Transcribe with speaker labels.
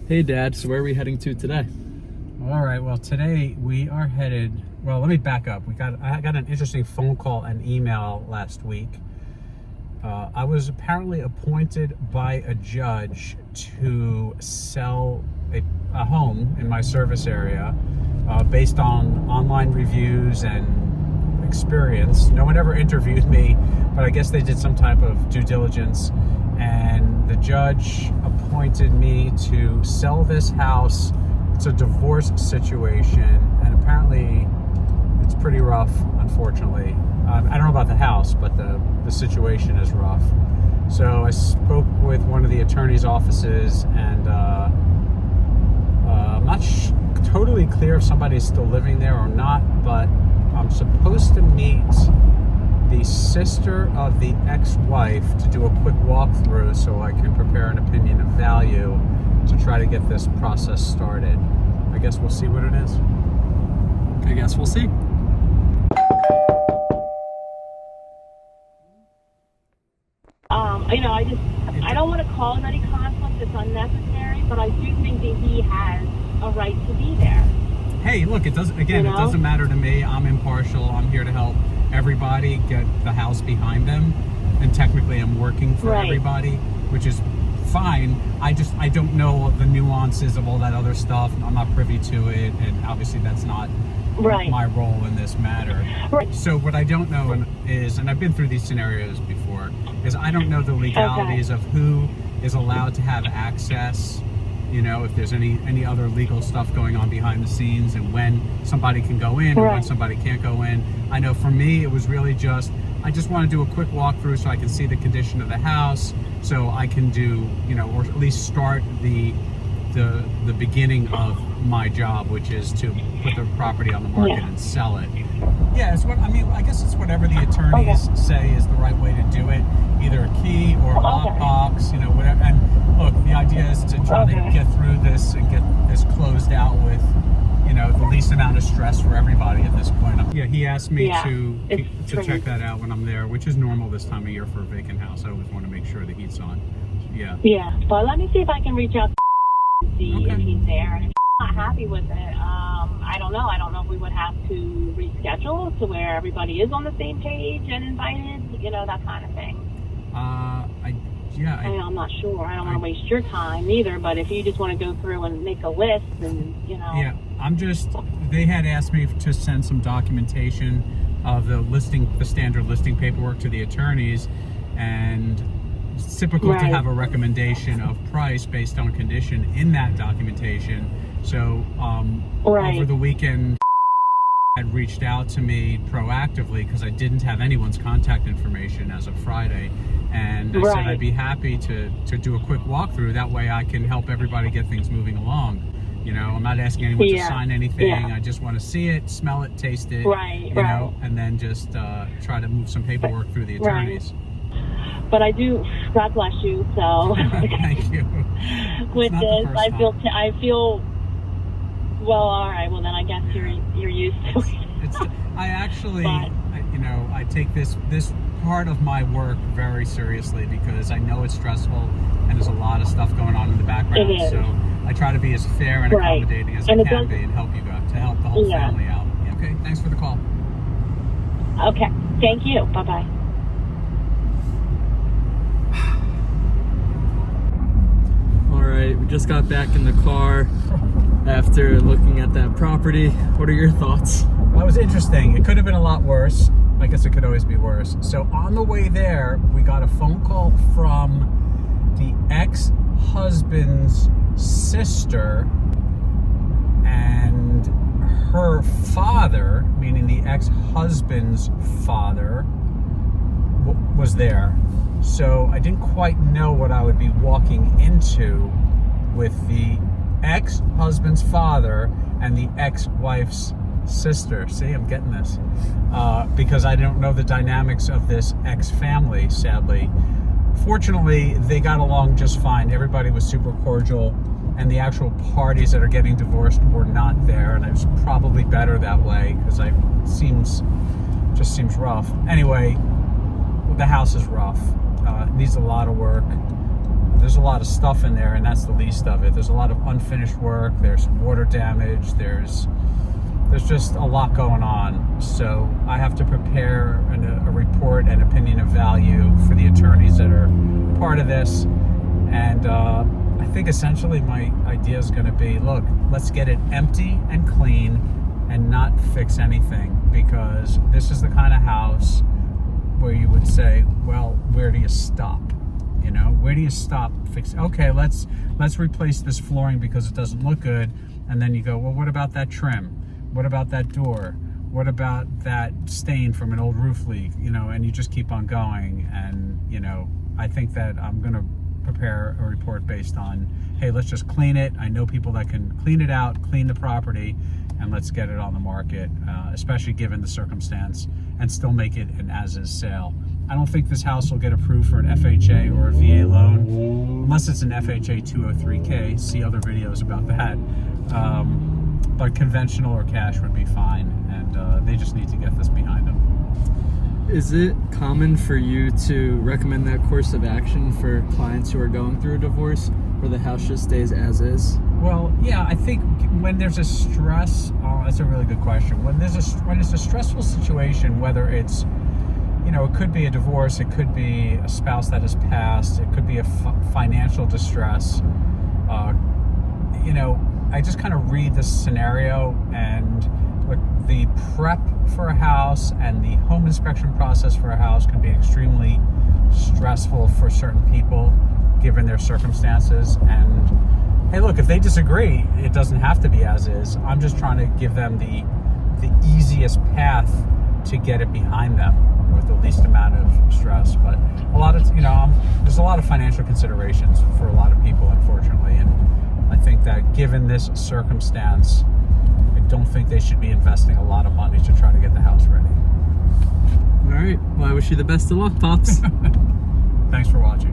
Speaker 1: Hey Dad, so where are we heading to today?
Speaker 2: All right, well today we are headed, well let me back up. I got an interesting phone call and email last week. I was apparently appointed by a judge to sell a home in my service area based on online reviews and experience. No one ever interviewed me, but I guess they did some type of due diligence, and the judge appointed me to sell this house. It's a divorce situation, and apparently it's pretty rough, unfortunately. I don't know about the house, but the situation is rough. So I spoke with one of the attorney's offices, and I'm not totally clear if somebody's still living there or not, but I'm supposed to meet the sister of the ex-wife to do a quick walkthrough so I can prepare an opinion of value to try to get this process started. I guess we'll see what it is.
Speaker 1: I guess we'll see.
Speaker 3: I don't want to call it any conflict. It's unnecessary, but I do think that he has a right to be there.
Speaker 2: Hey, look, it doesn't matter to me. I'm impartial. I'm here to help everybody get the house behind them, and technically I'm working for everybody, which is fine. I don't know the nuances of all that other stuff. I'm not privy to it, and obviously that's not my role in this matter. So what I don't know is, and I've been through these scenarios before, is I don't know the legalities of who is allowed to have access, if there's any other legal stuff going on behind the scenes, and when somebody can go in and when somebody can't go in. I know for me, it was really I just want to do a quick walkthrough so I can see the condition of the house, so I can do, or at least start the beginning of my job, which is to put the property on the market and sell it. Yeah, I guess it's whatever the attorneys say is the right way to do it. Either a key or a lockbox, whatever. And look, the idea is to try to get through this and get this closed out with, the least amount of stress for everybody at this point. Yeah, he asked me to check that out when I'm there, which is normal this time of year for a vacant house. I always want to make sure the heat's on. Yeah.
Speaker 3: Yeah, but let me see if I can reach out to and see if he's there. And if he's not happy with it, I don't know. I don't know if we would have to reschedule to where everybody is on the same page and invited, that kind of thing. I'm not sure. I don't want to waste your time either, but if you just want to go through and make a list and,
Speaker 2: Yeah, they had asked me to send some documentation of the standard listing paperwork to the attorneys, and it's typical to have a recommendation of price based on condition in that documentation. So over the weekend, had reached out to me proactively because I didn't have anyone's contact information as of Friday, and I said I'd be happy to do a quick walkthrough. That way I can help everybody get things moving along. I'm not asking anyone to sign anything. I just want to see it, smell it, taste it, and then just try to move some paperwork through the attorneys.
Speaker 3: But I do, God bless you, so
Speaker 2: thank you.
Speaker 3: With this, I feel well, all right, well then I guess you're used to it.
Speaker 2: I take this part of my work very seriously because I know it's stressful and there's a lot of stuff going on in the background.
Speaker 3: It is.
Speaker 2: So I try to be as fair and accommodating as I can be and help you guys, to help the whole family out. Okay, thanks for the call.
Speaker 3: Okay, thank you. Bye-bye.
Speaker 1: All right, we just got back in the car after looking at that property. What are your thoughts?
Speaker 2: That was interesting. It could have been a lot worse. I guess it could always be worse. So on the way there, we got a phone call from the ex-husband's sister, and her father, meaning the ex-husband's father, was there. So I didn't quite know what I would be walking into with the ex-husband's father and the ex-wife's sister. See, I'm getting this. Because I don't know the dynamics of this ex-family, sadly. Fortunately, they got along just fine. Everybody was super cordial, and the actual parties that are getting divorced were not there, and it was probably better that way, because it just seems rough. Anyway, the house is rough. It needs a lot of work. there's a lot of stuff in there, and that's the least of it. There's a lot of unfinished work. There's water damage. There's just a lot going on. So I have to prepare a report and opinion of value for the attorneys that are part of this. And I think essentially my idea is going to be, look, let's get it empty and clean and not fix anything, because this is the kind of house where you would say, well, where do you stop? You know, where do you stop fixing? Okay, let's replace this flooring because it doesn't look good. And then you go, well, what about that trim? What about that door? What about that stain from an old roof leak? You know, and you just keep on going. And, you know, I think that I'm going to prepare a report based on, hey, let's just clean it. I know people that can clean it out, clean the property, and let's get it on the market, especially given the circumstance, and still make it an as-is sale. I don't think this house will get approved for an FHA or a VA loan, unless it's an FHA 203K. See other videos about that. But conventional or cash would be fine, and they just need to get this behind them.
Speaker 1: Is it common for you to recommend that course of action for clients who are going through a divorce, where the house just stays as is?
Speaker 2: Well, yeah, I think when there's a stress, that's a really good question. When it's a stressful situation, whether it's, you know, it could be a divorce, it could be a spouse that has passed, it could be a financial distress. You know, I just kind of read this scenario, and look, the prep for a house and the home inspection process for a house can be extremely stressful for certain people, given their circumstances. And hey, look, if they disagree, it doesn't have to be as is. I'm just trying to give them the easiest path to get it behind them with the least amount of stress. But a lot of, you know, there's a lot of financial considerations for a lot of people, unfortunately. And I think that given this circumstance, I don't think they should be investing a lot of money to try to get the house ready.
Speaker 1: All right. Well, I wish you the best of luck, Pops.
Speaker 2: Thanks for watching.